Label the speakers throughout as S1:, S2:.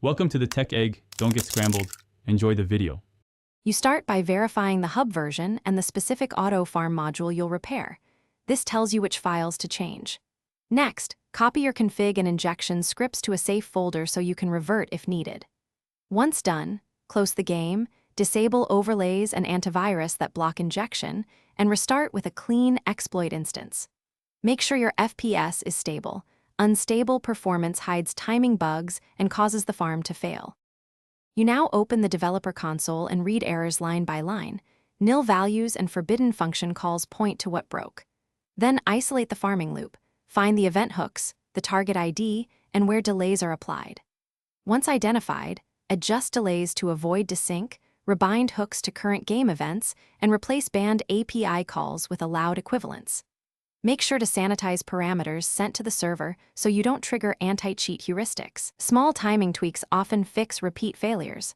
S1: Welcome to the Tech Egg. Don't get scrambled. Enjoy the video.
S2: You start by verifying the hub version and the specific Auto Farm module you'll repair. This tells you which files to change. Next, copy your config and injection scripts to a safe folder so you can revert if needed. Once done, close the game, disable overlays and antivirus that block injection, and restart with a clean exploit instance. Make sure your FPS is stable. Unstable performance hides timing bugs and causes the farm to fail. You now open the developer console and read errors line by line. Nil values and forbidden function calls point to what broke. Then isolate the farming loop. Find the event hooks, the target ID, and where delays are applied. Once identified, adjust delays to avoid desync, rebind hooks to current game events, and replace banned API calls with allowed equivalents. Make sure to sanitize parameters sent to the server so you don't trigger anti-cheat heuristics. Small timing tweaks often fix repeat failures.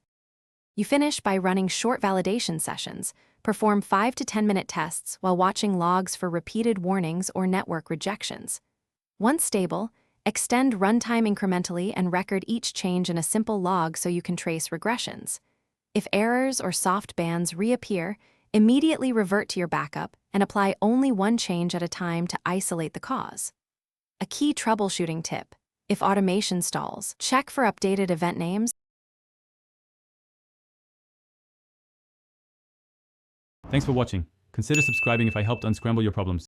S2: You finish by running short validation sessions. Perform 5 to 10-minute tests while watching logs for repeated warnings or network rejections. Once stable, extend runtime incrementally and record each change in a simple log so you can trace regressions. If errors or soft bans reappear, immediately revert to your backup and apply only one change at a time to isolate the cause. A key troubleshooting tip: if automation stalls, check for updated event names.
S1: Thanks for watching. Consider subscribing if I helped unscramble your problems.